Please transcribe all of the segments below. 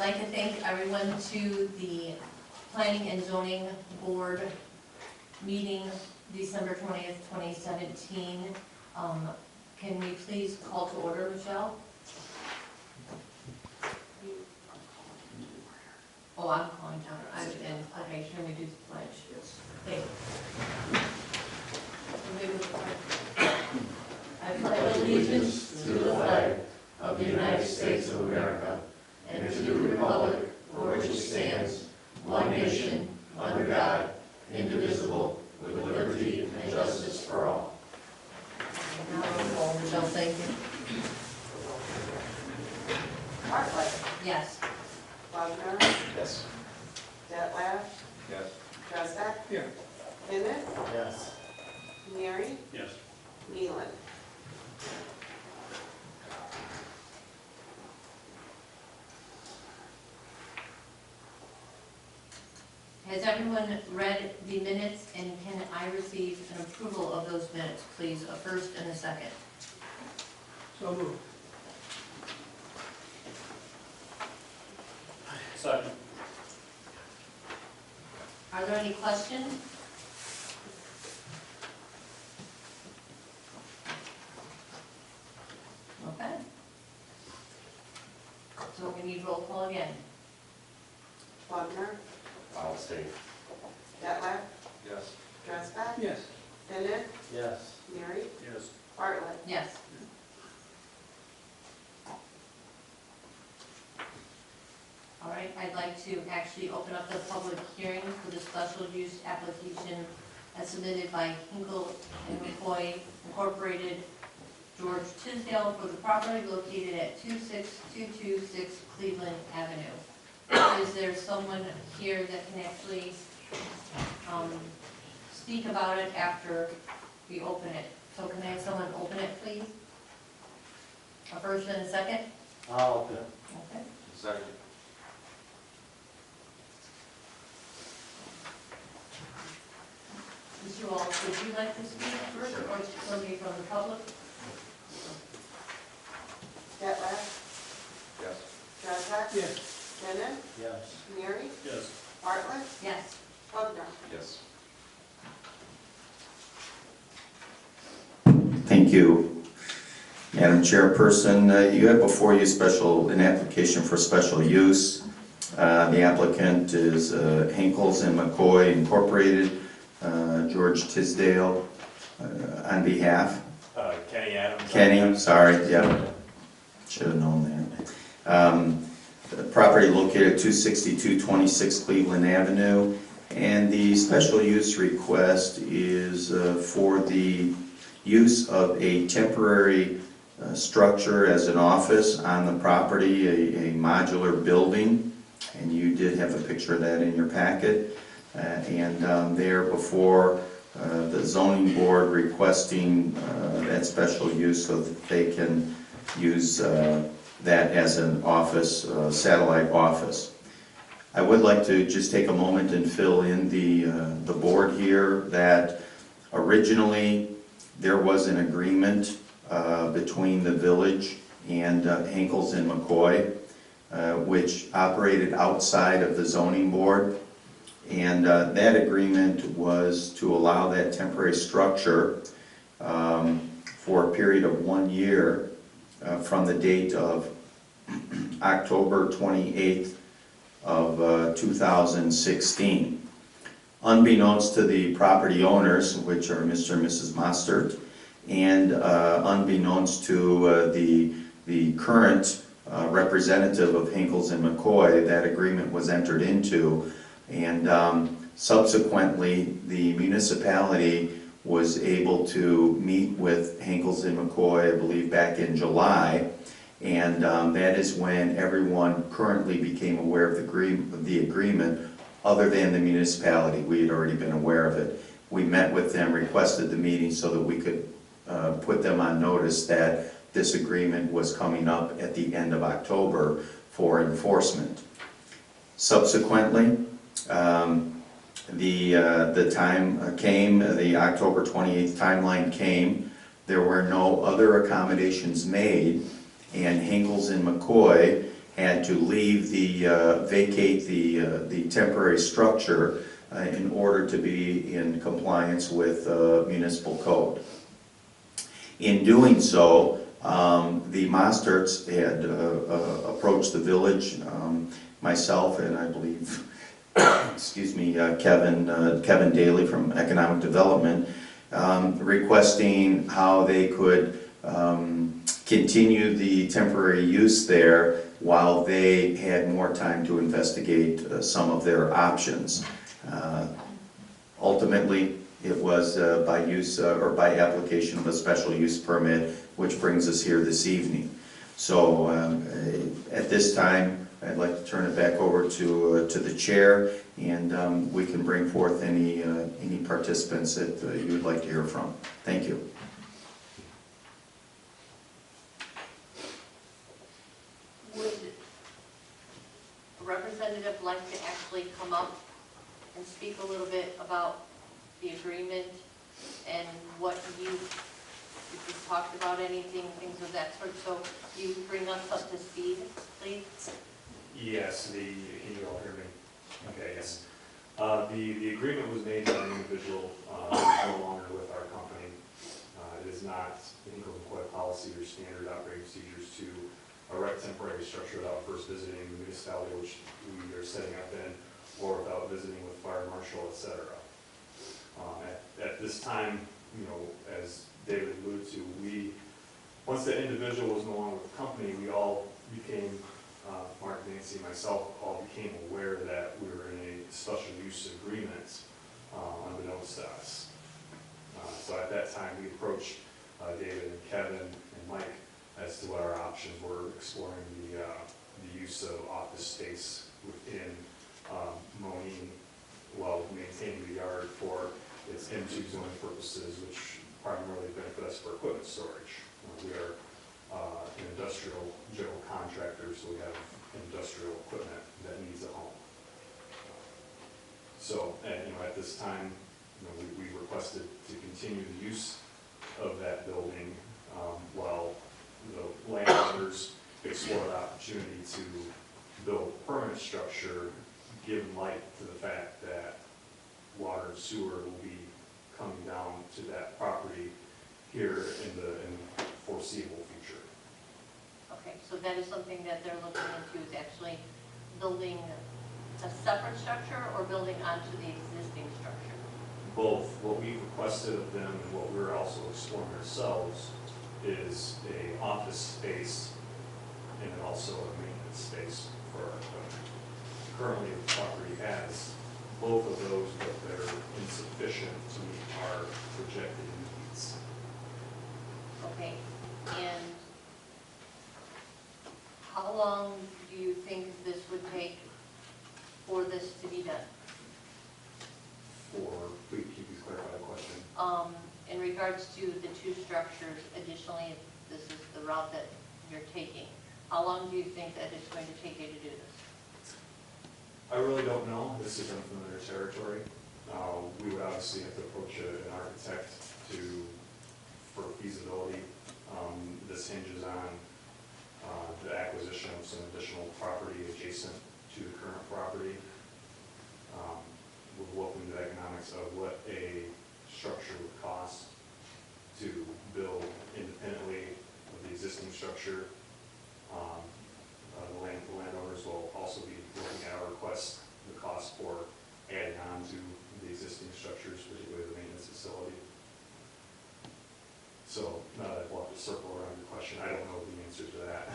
like to thank everyone to the Planning and Zoning Board meeting December 20th, 2017. Can we please call to order, Michelle? Oh, I'm calling to order. Okay, should we do the pledge? Yes. Thank you. I pledge allegiance to the flag of the United States of America and to the republic for which it stands, one nation, under God, indivisible, with liberty and justice for all. Michelle, thank you. Bartlett. Yes. Wagner. Yes. Detlef. Yes. Dresbeck. Here. Bennett. Yes. Mary. Yes. Nealon. Has everyone read the minutes, and can I receive an approval of those minutes, please, a first and a second? So moved. Second. Are there any questions? Okay. So we need roll call again. Wagner. I'll stay. Detlef. Yes. Dresbeck. Yes. Bennett. Yes. Mary. Yes. Bartlett. Yes. All right, I'd like to actually open up the public hearing for the special use application as submitted by Hinkle and McCoy Incorporated, George Tisdale, for the property located at 26226 Cleveland Avenue. Is there someone here that can actually speak about it after we open it? So can I have someone open it, please? A first and a second? I'll open it. Okay. Second. Mr. Walsh, would you like to speak first, or somebody from the public? Detlef. Yes. Dresbeck. Yes. Bennett. Yes. Mary. Yes. Bartlett. Yes. Wagner. Yes. Thank you, Madam Chairperson. You have before you an application for special use. The applicant is Hinkles and McCoy Incorporated, George Tisdale, on behalf. Kenny Adams. Kenny, sorry, yeah, should have known that. The property located at 26226 Cleveland Avenue, and the special use request is for the use of a temporary structure as an office on the property, a modular building, and you did have a picture of that in your packet. There before the zoning board requesting that special use so that they can use that as an office, satellite office. I would like to just take a moment and fill in the board here that originally there was an agreement between the village and Hinkles and McCoy, which operated outside of the zoning board. And that agreement was to allow that temporary structure for a period of 1 year from the date of October 28th of 2016. Unbeknownst to the property owners, which are Mr. and Mrs. Mostert, and unbeknownst to the current representative of Hinkles and McCoy, that agreement was entered into, and subsequently the municipality was able to meet with Hinkles and McCoy, I believe back in July, and that is when everyone currently became aware of the agreement, other than the municipality. We had already been aware of it. We met with them, requested the meeting so that we could put them on notice that this agreement was coming up at the end of October for enforcement. Subsequently, the time came, the October 28th timeline came. There were no other accommodations made, and Hinkles and McCoy had to leave vacate the temporary structure in order to be in compliance with municipal code. In doing so, the Mosterts had approached the village, myself and I believe, excuse me, Kevin Daly from Economic Development, requesting how they could continue the temporary use there while they had more time to investigate some of their options. Ultimately, it was by use or by application of a special use permit, which brings us here this evening. So at this time, I'd like to turn it back over to the chair, and we can bring forth any participants that you would like to hear from. Thank you. Would a representative like to actually come up and speak a little bit about the agreement and what if you talked about anything, things of that sort, so you bring us up to speed, please? Yes, can you all hear me? Okay, yes. The agreement was made by an individual who is no longer with our company. It is not Hinkle and Coy policy or standard operating procedures to erect temporary structure without first visiting the municipality which we are setting up in, or without visiting with fire marshal, etc. At this time, as David alluded to, once that individual was no longer with the company, we all became, Mark, Nancy, myself, all became aware that we were in a special use agreement unbeknownst to us. So at that time, we approached David and Kevin and Mike as to what our options were, exploring the use of office space within Monee, while maintaining the yard for its M2 zoning purposes, which primarily benefit us for equipment storage. We are an industrial general contractor, so we have industrial equipment that needs a home. So, at this time, we requested to continue the use of that building while the landowners explore the opportunity to build a permanent structure, given light to the fact that water and sewer will be coming down to that property here in the foreseeable future. Okay, so that is something that they're looking into, is actually building a separate structure or building onto the existing structure? Both. What we've requested of them and what we're also exploring ourselves is a office space and then also a maintenance space for our equipment. Currently, the property has both of those, but they're insufficient to meet our projected needs. Okay, and how long do you think this would take for this to be done? Please clarify the question. In regards to the two structures, additionally, if this is the route that you're taking, how long do you think that it's going to take you to do this? I really don't know. This is unfamiliar territory. We would obviously have to approach an architect for feasibility. This hinges on the acquisition of some additional property adjacent to the current property. We'll look into the economics of what a structure would cost to build independently of the existing structure. The landowners will also be looking at our request, the cost for adding on to the existing structures, particularly the maintenance facility. So now that I've walked a circle around your question, I don't know the answer to that.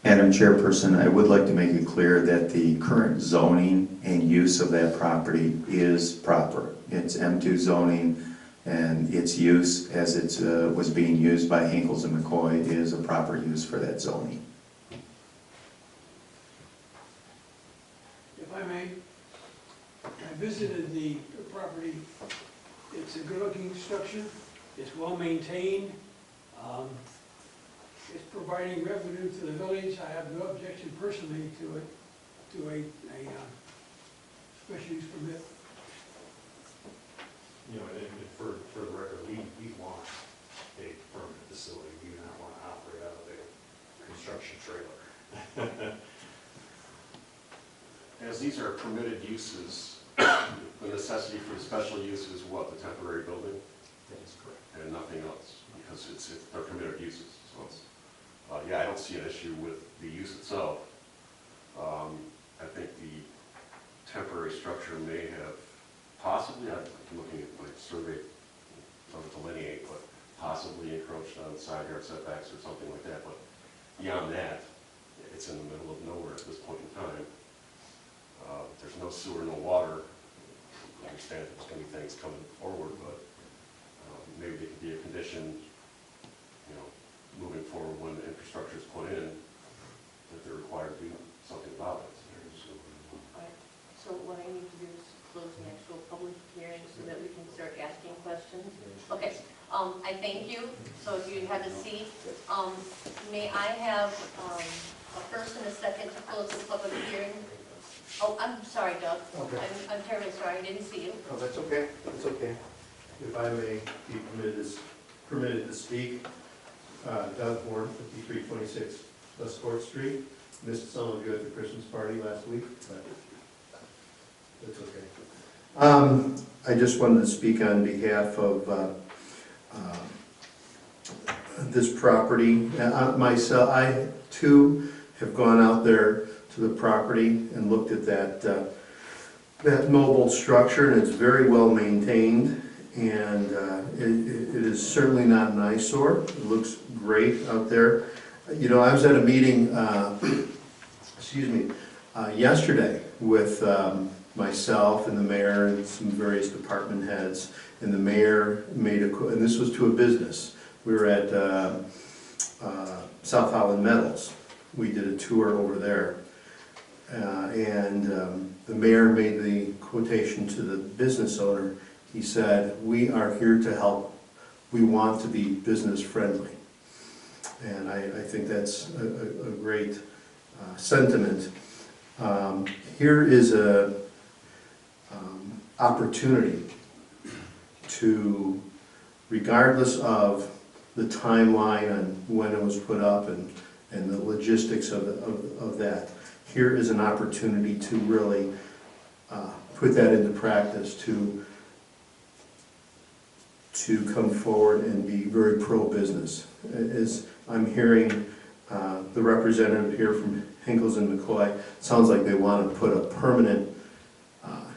Madam Chairperson, I would like to make it clear that the current zoning and use of that property is proper. It's M2 zoning, and its use as it was being used by Hinkles and McCoy is a proper use for that zoning. If I may, I visited the property. It's a good-looking structure. It's well-maintained. It's providing revenue to the village. I have no objection personally to it, to a special use permit. And for the record, we want construction trailer. As these are permitted uses, the necessity for the special use is what, the temporary building That is correct. and nothing else, because they're permitted uses, so it's, yeah, I don't see an issue with the use itself. I think the temporary structure may have possibly, I'm looking at my survey, doesn't delineate, but possibly encroached on side yard setbacks or something like that, but beyond that, it's in the middle of nowhere at this point in time. There's no sewer, no water. I understand there's going to be things coming forward, but maybe it could be a condition, you know, moving forward when the infrastructure is put in, that they're required to do something about it. Alright, so what I need to do is close the actual public hearing so that we can start asking questions. Okay, I thank you, so if you have a seat, may I have a first and a second to close the public hearing? Oh, I'm sorry, Doug. Okay. I'm terribly sorry, I didn't see you. Oh, that's okay, that's okay. If I may be permitted to speak, Doug Horn, 5326 West Court Street. Missed some of you at the Christmas party last week, but that's okay. I just wanted to speak on behalf of this property. Myself, I too have gone out there to the property and looked at that mobile structure, and it's very well maintained, and it is certainly not an eyesore. It looks great out there. You know, I was at a meeting, excuse me, yesterday with myself and the mayor and some various department heads, and the mayor made and this was to a business. We were at South Holland Metals. We did a tour over there. The mayor made the quotation to the business owner. He said, "We are here to help. We want to be business friendly." And I think that's a great sentiment. Here is a opportunity to, regardless of the timeline on when it was put up and the logistics of that, here is an opportunity to really put that into practice, to come forward and be very pro-business. As I'm hearing the representative here from Hinkles and McCoy, it sounds like they want to put a permanent,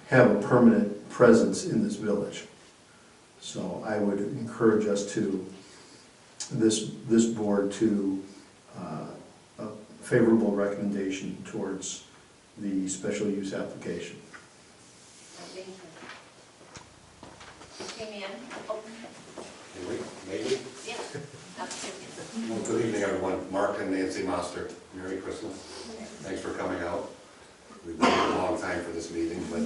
have a permanent presence in this village. So I would encourage us to, this board to a favorable recommendation towards the special use application. Thank you. Okay, ma'am. Oh, Maybe? yeah, absolutely. Well, good evening, everyone. Mark and Nancy Moster, Merry Christmas. Thanks for coming out. We've waited a long time for this meeting, but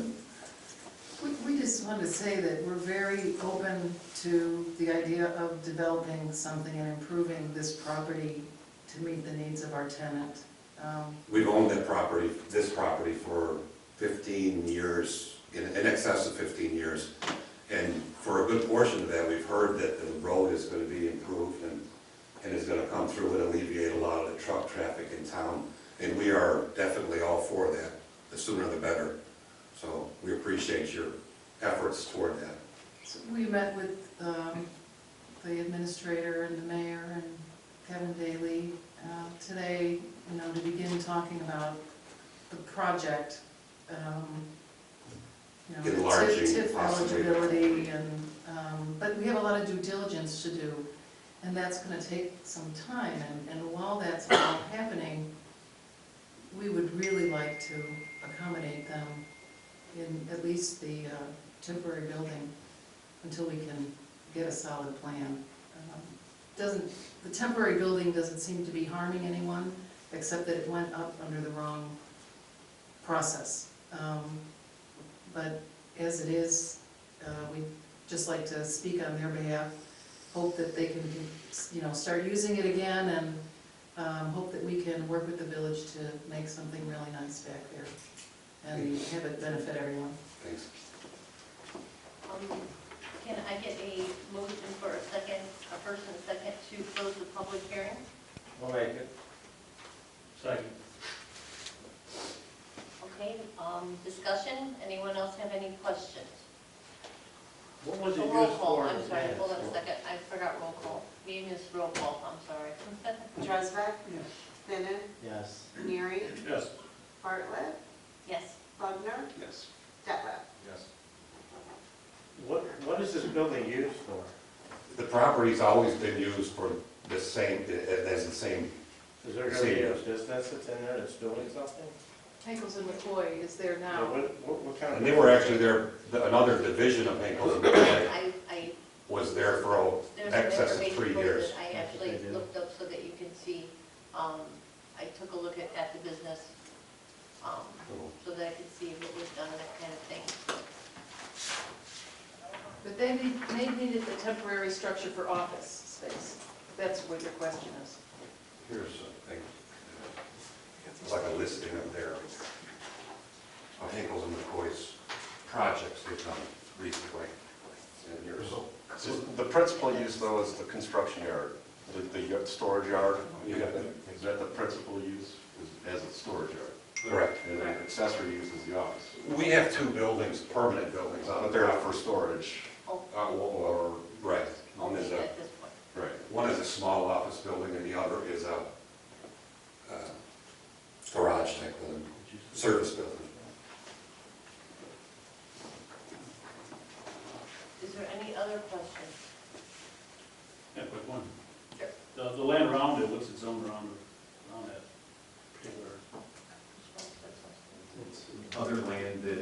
We just wanted to say that we're very open to the idea of developing something and improving this property to meet the needs of our tenant. we've owned that property, this property, for 15 years, in excess of 15 years. And for a good portion of that, we've heard that the road is going to be improved and is going to come through and alleviate a lot of the truck traffic in town. And we are definitely all for that. The sooner the better. So we appreciate your efforts toward that. So we met with the administrator and the mayor and Kevin Daly today, you know, to begin talking about the project, you know, Enlarging TIF possibly. eligibility, and but we have a lot of due diligence to do, and that's going to take some time. And while that's all happening, we would really like to accommodate them in at least the temporary building until we can get a solid plan. The temporary building doesn't seem to be harming anyone, except that it went up under the wrong process. But as it is, we'd just like to speak on their behalf, hope that they can, you know, start using it again, and hope that we can work with the village to make something really nice back there and have it benefit everyone. Thanks. Can I get a motion for a second, a first and a second to close the public hearing? I'll make it. Second. Okay, discussion, anyone else have any questions? What was it Oh, used roll call, for? I'm sorry, hold on a second, I forgot roll call. We missed roll call, I'm sorry. Drysdale, Yes. Denon, Yes. Neary, Yes. Bartlett, Yes. Bugner, Yes. Detlef. Yes. What is this building used for? The property's always been used for the same, as the same, Is there gonna be a business that's in there that's doing something? Henkels and McCoy is there Yeah, now. what kind of? and they were actually there, another division of Henkels and McCoy I, was there for there's some excess of information 3 posted. years. I actually They do. looked up so that you can see, I took a look at the business, so that I could see what was done and that kind of thing. But they needed a temporary structure for office space. That's what your question is. Here's something, it's like a listing of their, of Henkels and McCoy's projects they've done recently. And here's, So the principal use though is the construction yard, the storage yard? Is that the principal use, as a storage yard? correct. And then accessory use is the office? We have 2 buildings, permanent buildings on But the they're property. for storage. Oh, Or, right, one is okay, a, at this point. Right. one is a small office building and the other is a garage type building, service building. Is there any other questions? Yeah, quick one. Sure. The land around it, what's it zoned around that particular? Other land that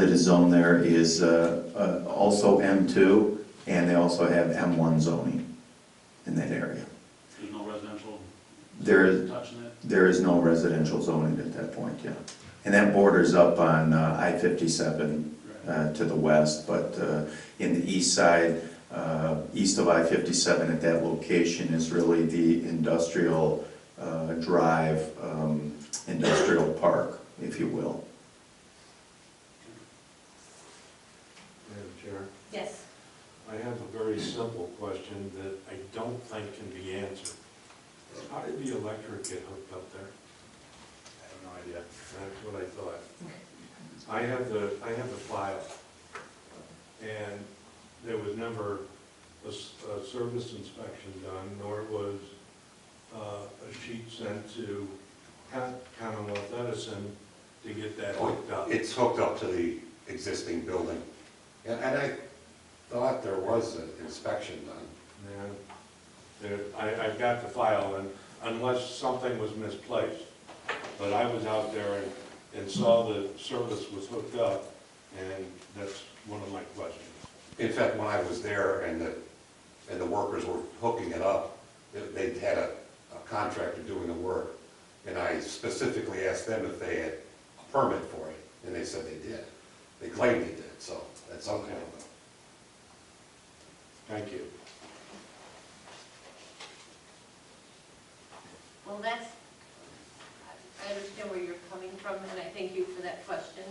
is zoned there is also M2, and they also have M1 zoning in that area. There's no residential There, touching it? there is no residential zoning at that point, yeah. And that borders up on I-57 to the west, but in the east side, east of I-57 at that location is really the industrial drive, industrial park, if you will. Madam Chair, Yes. I have a very simple question that I don't think can be answered. How did the electric get hooked up there? I have no idea. That's what I thought. I have the file, and there was never a service inspection done, nor was a sheet sent to Commonwealth Edison to get that hooked up. It's hooked up to the existing building. And I thought there was an inspection done. And I've got the file, and unless something was misplaced, but I was out there and saw the service was hooked up, and that's one of my questions. In fact, when I was there and the workers were hooking it up, they'd had a contractor doing the work, and I specifically asked them if they had a permit for it, and they said they did. They claimed they did, so that's okay. Thank you. Well, I understand where you're coming from, and I thank you for that question.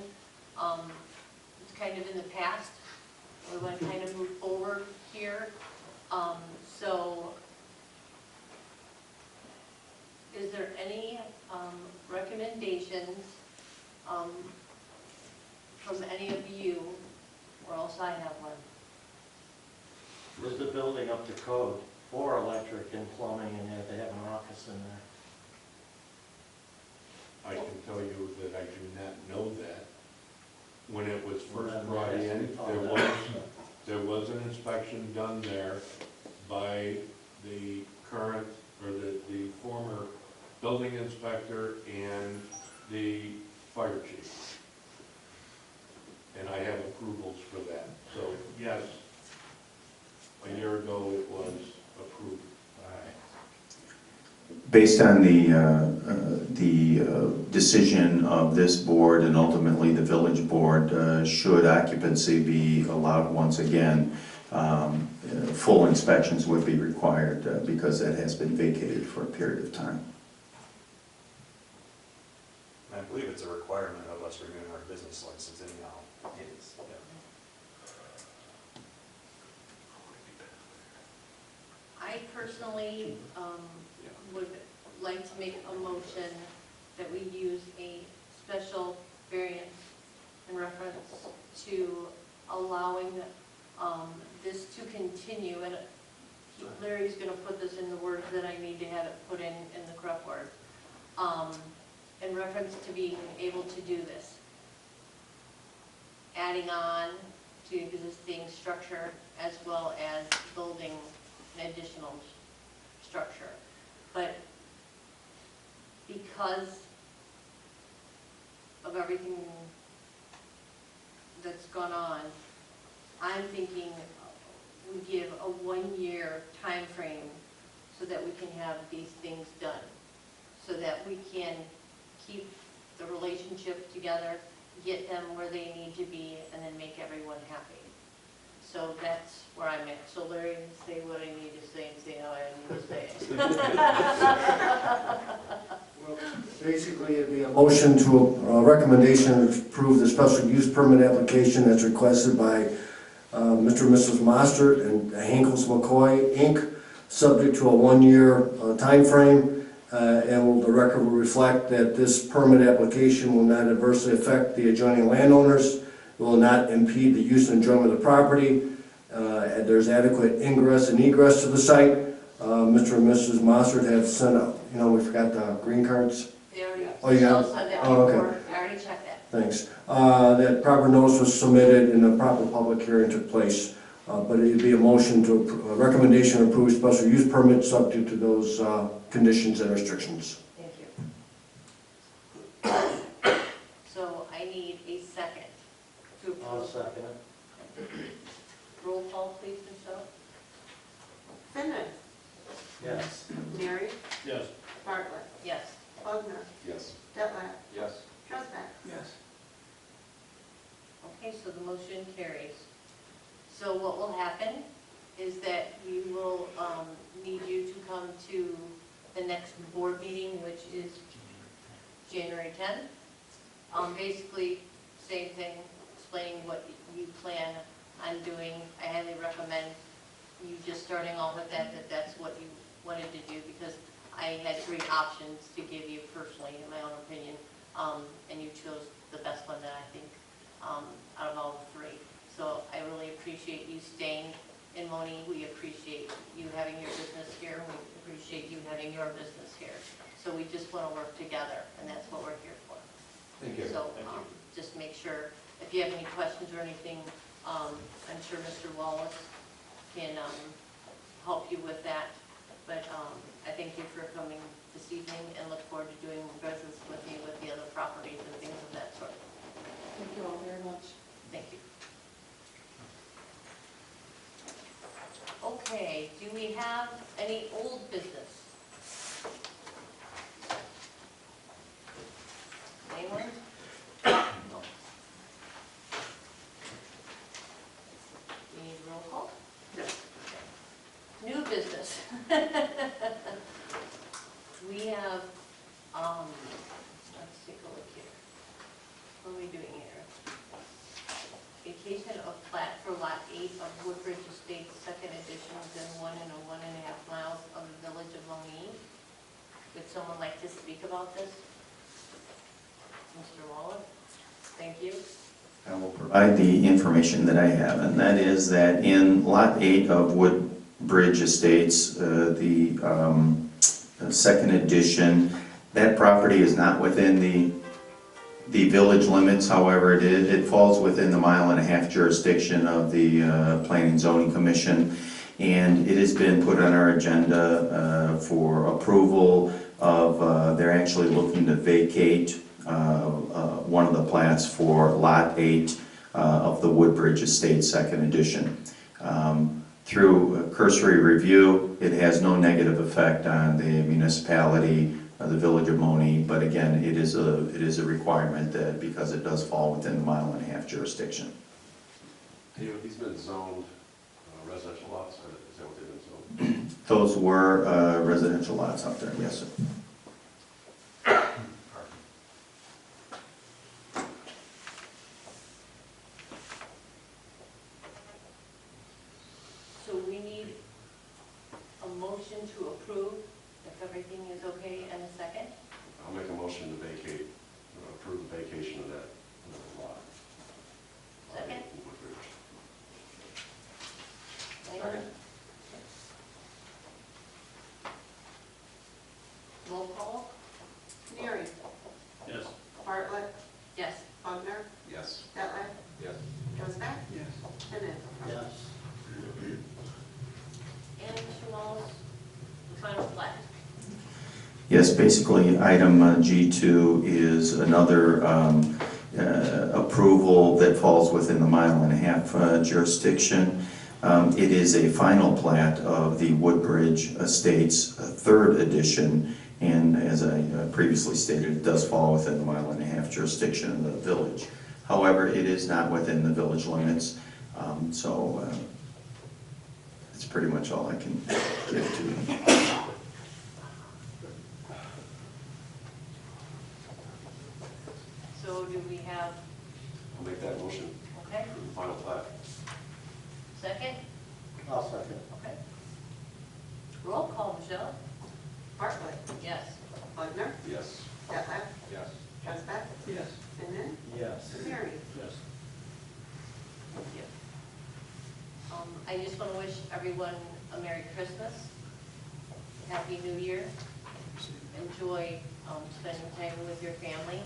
It's kind of in the past. We want to kind of move forward here. So is there any recommendations from any of you, or else I have one? Is the building up to code for electric and plumbing, and they have an office in there? I can tell you that I do not know that. When it was first brought in, there was an inspection done there by the current, or the former building inspector and the fire chief. And I have approvals for that. So, yes, a year ago it was approved. Based on the decision of this board and ultimately the village board, should occupancy be allowed once again, full inspections would be required because that has been vacated for a period of time. I believe it's a requirement of us renewing our business license anyhow. It is. Yeah. I personally would like to make a motion motion that we use a special variance in reference to allowing this to continue, and Larry's gonna put this in the words that I need to have it put in the correct word, in reference to being able to do this. Adding on to existing structure as well as building an additional structure. But because of everything that's gone on, I'm thinking we give a 1-year time frame so that we can have these things done, so that we can keep the relationship together, get them where they need to be, and then make everyone happy. So that's where I'm at. So Larry, say what I need to say and say how I need to say it. Basically, it'd be a motion to a recommendation to approve the special use permit application that's requested by Mr. and Mrs. Mostert and Henkels McCoy, Inc., subject to a 1-year time frame, and the record will reflect that this permit application will not adversely affect the adjoining landowners, will not impede the use and enjoyment of the property, and there's adequate ingress and egress to the site. Mr. and Mrs. Mostert have sent out, we've got the green cards. They already, Oh, you got it? sent that Oh, okay. before. I already checked that. Thanks. That proper notice was submitted and a proper public hearing took place. But it'd be a motion to, a recommendation to approve special use permit subject to those conditions and restrictions. Thank you. So I need a second to I'll approve. second it. Roll call, please, Michelle. Finnan, Yes. Mary, Yes. Bartlett, Yes. Bugner, Yes. Detlef, Yes. Trusback. Yes. Okay, so the motion carries. So what will happen is that we will need you to come to the next board meeting, which is January 10th. Basically, same thing, explaining what you plan on doing. I highly recommend you just starting off with that's what you wanted to do, because I had 3 options to give you personally, in my own opinion, and you chose the best one that I think out of all 3. So I really appreciate you staying in Monee. We appreciate you having your business here. We appreciate you having your business here. So we just want to work together, and that's what we're here for. Thank you. So just make sure, if you have any questions or anything, I'm sure Mr. Wallace can help you with that. But I thank you for coming this evening and look forward to doing business with you with the other properties and things of that sort. Thank you all very much. Thank you. Okay, do we have any old business? Anyone? No. We need roll call? Yes. New business. We have, let's take a look here. What are we doing here? Vacation of plat for Lot 8 of Woodbridge Estates, 2nd edition, within 1 and 1.5 miles of the village of Monee. Would someone like to speak about this? Mr. Waller? Thank you. I will provide the information that I have, and that is that in Lot 8 of Woodbridge Estates, the 2nd edition, that property is not within the village limits. However, it falls within the 1.5 mile jurisdiction of the Planning and Zoning Commission, and it has been put on our agenda for approval of, they're actually looking to vacate one of the plats for Lot 8 of the Woodbridge Estates 2nd edition. Through a cursory review, it has no negative effect on the municipality, the village of Monee, but again, it is a requirement that, because it does fall within the 1.5 mile jurisdiction. Have these been zoned residential lots, or is that what they've been zoned? Those were residential lots out there, yes, sir. So we need a motion to approve, if everything is okay, and a second. Yes, basically, item G2 is another approval that falls within the mile-and-a-half jurisdiction. It is a final plat of the Woodbridge Estates 3rd edition, and as I previously stated, it does fall within the mile-and-a-half jurisdiction of the village. However, it is not within the village limits, so that's pretty much all I can give to you. So do we have, I'll make that motion okay, for the final plat. second? I'll second. Okay. Roll call, Michelle? Bartlett, Yes. Budner, Yes. Detlef, Yes. Traspett, Yes. Finnan, Yes. Mary. Yes. Thank you. I just want to wish everyone a Merry Christmas, Happy New Year. Enjoy spending time with your family.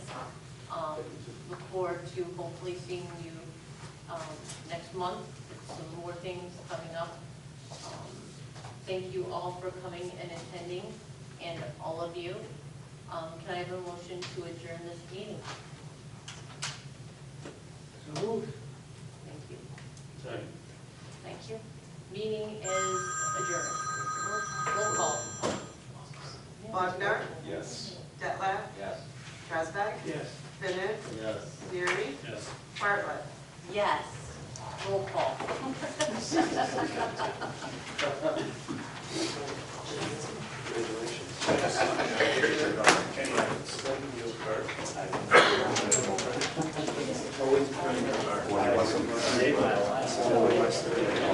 Look forward to hopefully seeing you next month. Some more things coming up. Thank you all for coming and attending, and all of you. Can I have a motion to adjourn this meeting? So moved. Thank you. Second. Thank you. Meeting is adjourned. Roll call. Budner, Yes. Detlef, Yes. Traspett, Yes. Finnan, Yes. Mary, Yes. Bartlett. Yes. Roll call. Well, you want some-